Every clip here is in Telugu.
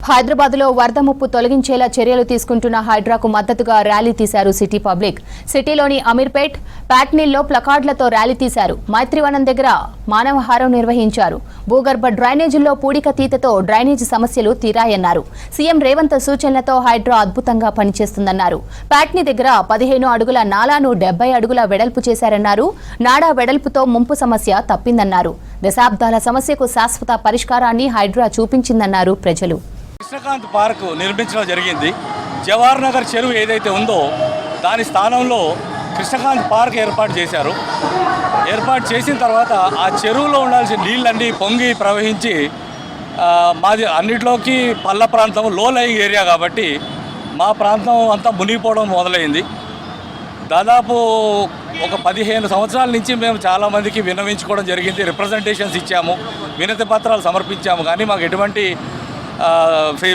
హైదరాబాద్లో వరద ముప్పు తొలగించేలా చర్యలు తీసుకుంటున్న హైడ్రాకు మద్దతుగా ర్యాలీ తీశారు సిటీ పబ్లిక్. సిటీలోని అమీర్పేట్, ప్యాట్నీల్లో ప్లకార్డులతో ర్యాలీ తీశారు. మైత్రివనం దగ్గర మానవహారం నిర్వహించారు. భూగర్భ డ్రైనేజీల్లో పూడికతీతతో డ్రైనేజీ సమస్యలు తీరాయన్నారు. సీఎం రేవంత్ సూచనలతో హైడ్రా అద్భుతంగా పనిచేస్తుందన్నారు. ప్యాట్నీ దగ్గర 15 అడుగుల నాలాను 70 అడుగుల వెడల్పు చేశారన్నారు. నాడా వెడల్పుతో ముంపు సమస్య తప్పిందన్నారు. దశాబ్దాల సమస్యకు శాశ్వత పరిష్కారాన్ని హైడ్రా చూపించిందన్నారు ప్రజలు. కృష్ణకాంత్ పార్క్ నిర్మించడం జరిగింది. జవహర్ నగర్ చెరువు ఏదైతే ఉందో దాని స్థానంలో కృష్ణకాంత్ పార్క్ ఏర్పాటు చేశారు. ఏర్పాటు చేసిన తర్వాత ఆ చెరువులో ఉండాల్సిన నీళ్ళన్నీ పొంగి ప్రవహించి మాది అన్నిట్లోకి పల్ల ప్రాంతం, లో లయింగ్ ఏరియా కాబట్టి మా ప్రాంతం అంతా మునిగిపోవడం మొదలైంది. దాదాపు ఒక 15 సంవత్సరాల నుంచి మేము చాలామందికి విన్నవించుకోవడం జరిగింది. రిప్రజెంటేషన్స్ ఇచ్చాము, వినతి పత్రాలు సమర్పించాము, కానీ మాకు ఎటువంటి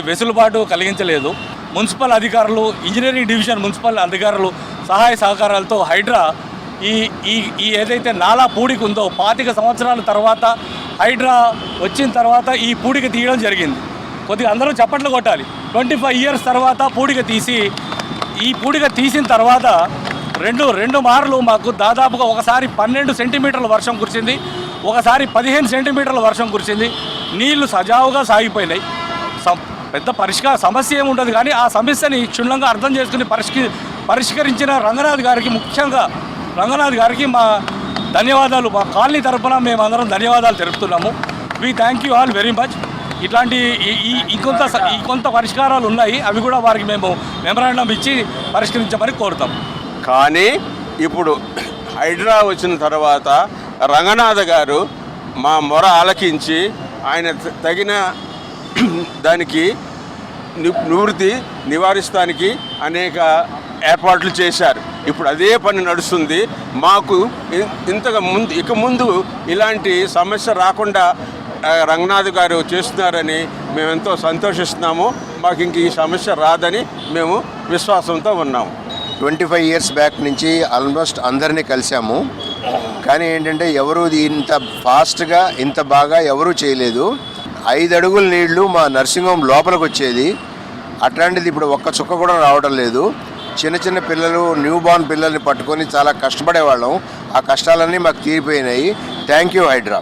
వెసులుబాటు కలిగించలేదు. మున్సిపల్ అధికారులు, ఇంజనీరింగ్ డివిజన్ మున్సిపల్ అధికారులు సహాయ సహకారాలతో హైడ్రా ఈ ఏదైతే నాలా పూడికి ఉందో 25 సంవత్సరాల తర్వాత హైడ్రా వచ్చిన తర్వాత ఈ పూడిక తీయడం జరిగింది. కొద్దిగా అందరూ చప్పట్లు కొట్టాలి. 25 ఇయర్స్ తర్వాత పూడిక తీసి, ఈ పూడిక తీసిన తర్వాత రెండు మార్లు మాకు దాదాపుగా ఒకసారి 12 సెంటీమీటర్ల వర్షం కురిసింది, ఒకసారి 15 సెంటీమీటర్ల వర్షం కురిసింది. నీళ్లు సజావుగా సాగిపోయినాయి. పెద్ద సమస్య ఏముంటుంది, కానీ ఆ సమస్యని క్షుణ్ణంగా అర్థం చేసుకుని పరిష్కరించిన రంగనాథ్ గారికి, ముఖ్యంగా రంగనాథ్ గారికి మా ధన్యవాదాలు. మా కాలనీ తరఫున మేమందరం ధన్యవాదాలు తెలుపుతున్నాము. We thank you all very much. ఇట్లాంటి కొంత పరిష్కారాలు ఉన్నాయి, అవి కూడా వారికి మేము మెమరాండం ఇచ్చి పరిష్కరించమని కోరుతాం. కానీ ఇప్పుడు హైడ్రా వచ్చిన తర్వాత రంగనాథ్ గారు మా మొర ఆలకించి ఆయన తగిన దానికి నివారిస్తానికి అనేక ఏర్పాట్లు చేశారు. ఇప్పుడు అదే పని నడుస్తుంది. మాకు ఇక ముందు ఇలాంటి సమస్య రాకుండా రంగనాథ్ గారు చేస్తున్నారని మేము ఎంతో సంతోషిస్తున్నాము. మాకు ఇంక ఈ సమస్య రాదని మేము విశ్వాసంతో ఉన్నాము. 25 ఇయర్స్ బ్యాక్ నుంచి ఆల్మోస్ట్ అందరినీ కలిసాము. కానీ ఏంటంటే ఎవరు ఇంత ఫాస్ట్గా ఇంత బాగా ఎవరూ చేయలేదు. 5 అడుగుల నీళ్లు మా నర్సింగ్ హోమ్ లోపలికి వచ్చేది. అట్లాంటిది ఇప్పుడు ఒక్క చుక్క కూడా రావడం లేదు. చిన్న పిల్లలు, న్యూ బార్న్ పిల్లల్ని పట్టుకొని చాలా కష్టపడేవాళ్ళం. ఆ కష్టాలన్నీ మాకు తీరిపోయినాయి. Thank you Hydraa.